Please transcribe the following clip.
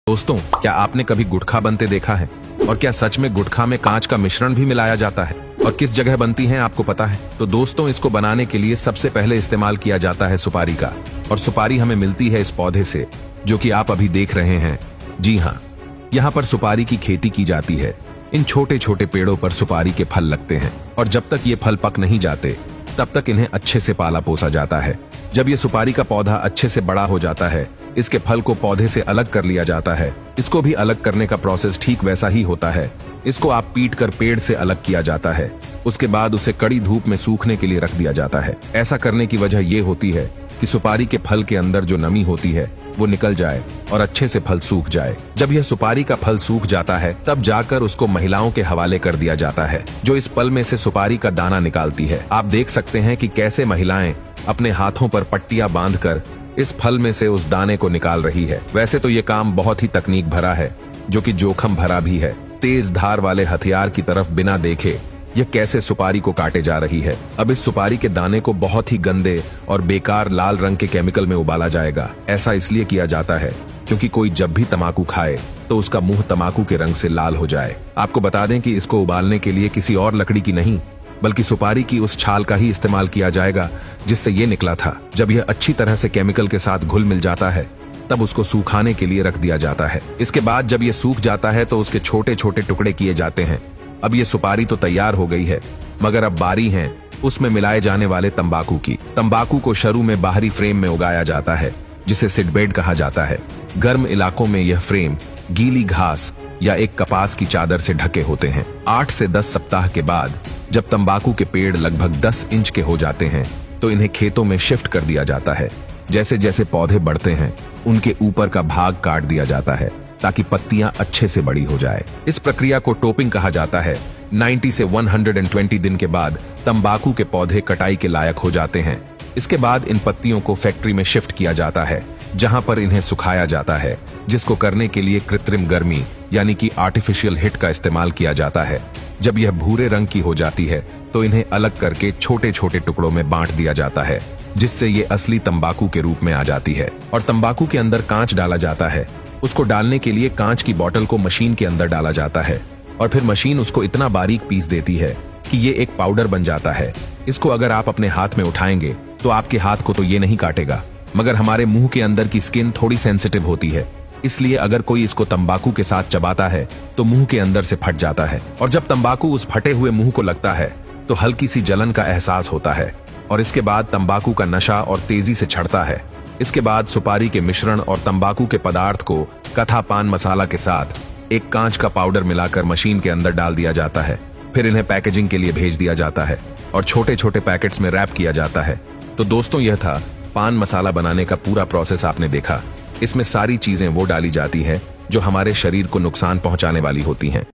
दोस्तों, क्या आपने कभी गुटखा बनते देखा है? और क्या सच में गुटखा में कांच का मिश्रण भी मिलाया जाता है? और किस जगह बनती है आपको पता है? तो दोस्तों, इसको बनाने के लिए सबसे पहले इस्तेमाल किया जाता है सुपारी का। और सुपारी हमें मिलती है इस पौधे से, जो कि आप अभी देख रहे हैं। जी हाँ, यहाँ पर सुपारी की खेती की जाती है। इन छोटे छोटे पेड़ों पर सुपारी के फल लगते हैं और जब तक ये फल पक नहीं जाते तब तक इन्हें अच्छे से पाला पोसा जाता है। जब ये सुपारी का पौधा अच्छे से बड़ा हो जाता है, इसके फल को पौधे से अलग कर लिया जाता है। इसको भी अलग करने का प्रोसेस ठीक वैसा ही होता है। इसको आप पीट कर पेड़ से अलग किया जाता है। उसके बाद उसे कड़ी धूप में सूखने के लिए रख दिया जाता है। ऐसा करने की वजह ये होती है कि सुपारी के फल के अंदर जो नमी होती है वो निकल जाए और अच्छे से फल सूख जाए। जब यह सुपारी का फल सूख जाता है तब जाकर उसको महिलाओं के हवाले कर दिया जाता है, जो इस फल में से सुपारी का दाना निकालती है। आप देख सकते हैं कि कैसे महिलाएं अपने हाथों पर पट्टियां बांधकर इस फल में से उस दाने को निकाल रही है। वैसे तो ये काम बहुत ही तकनीक भरा है, जो कि जोखिम भरा भी है। तेज धार वाले हथियार की तरफ बिना देखे यह कैसे सुपारी को काटे जा रही है। अब इस सुपारी के दाने को बहुत ही गंदे और बेकार लाल रंग के केमिकल में उबाला जाएगा। ऐसा इसलिए किया जाता है क्योंकि कोई जब भी तम्बाकू खाए तो उसका मुंह तम्बाकू के रंग से लाल हो जाए। आपको बता दें कि इसको उबालने के लिए किसी और लकड़ी की नहीं बल्कि सुपारी की उस छाल का ही इस्तेमाल किया जाएगा जिससे ये निकला था। जब यह अच्छी तरह से केमिकल के साथ घुल मिल जाता है तब उसको सुखाने के लिए रख दिया जाता है। इसके बाद जब ये सूख जाता है तो उसके छोटे छोटे टुकड़े किए जाते हैं। अब ये सुपारी तो तैयार हो गई है, मगर अब बारी है उसमें मिलाए जाने वाले तंबाकू की। तंबाकू को शुरू में बाहरी फ्रेम में उगाया जाता है, जिसे सीडबेड कहा जाता है। गर्म इलाकों में यह फ्रेम गीली घास या एक कपास की चादर से ढके होते हैं। 8 से 10 सप्ताह के बाद जब तंबाकू के पेड़ लगभग 10 इंच के हो जाते हैं तो इन्हें खेतों में शिफ्ट कर दिया जाता है। जैसे जैसे पौधे बढ़ते हैं उनके ऊपर का भाग काट दिया जाता है ताकि पत्तियां अच्छे से बड़ी हो जाए। इस प्रक्रिया को टोपिंग कहा जाता है। 90 से 120 दिन के बाद तंबाकू के पौधे कटाई के लायक हो जाते हैं। इसके बाद इन पत्तियों को फैक्ट्री में शिफ्ट किया जाता है, जहां पर इन्हें सुखाया जाता है, जिसको करने के लिए कृत्रिम गर्मी यानी कि आर्टिफिशियल हीट का इस्तेमाल किया जाता है। जब यह भूरे रंग की हो जाती है तो इन्हें अलग करके छोटे छोटे टुकड़ों में बांट दिया जाता है, जिससे ये असली तंबाकू के रूप में आ जाती है। और तंबाकू के अंदर कांच डाला जाता है। उसको डालने के लिए कांच की बोतल को मशीन के अंदर डाला जाता है और फिर मशीन उसको इतना बारीक पीस देती है कि ये एक पाउडर बन जाता है। इसको अगर आप अपने हाथ में उठाएंगे तो आपके हाथ को तो ये नहीं काटेगा, मगर हमारे मुंह के अंदर की स्किन थोड़ी सेंसिटिव होती है, इसलिए अगर कोई इसको तंबाकू के साथ चबाता है तो मुंह के अंदर से फट जाता है। और जब तंबाकू उस फटे हुए मुंह को लगता है तो हल्की सी जलन का एहसास होता है और इसके बाद तंबाकू का नशा और तेजी से चढ़ता है। इसके बाद सुपारी के मिश्रण और तंबाकू के पदार्थ को कथा पान मसाला के साथ एक कांच का पाउडर मिलाकर मशीन के अंदर डाल दिया जाता है। फिर इन्हें पैकेजिंग के लिए भेज दिया जाता है और छोटे छोटे पैकेट्स में रैप किया जाता है। तो दोस्तों, यह था पान मसाला बनाने का पूरा प्रोसेस। आपने देखा, इसमें सारी चीजें वो डाली जाती है जो हमारे शरीर को नुकसान पहुंचाने वाली होती हैं।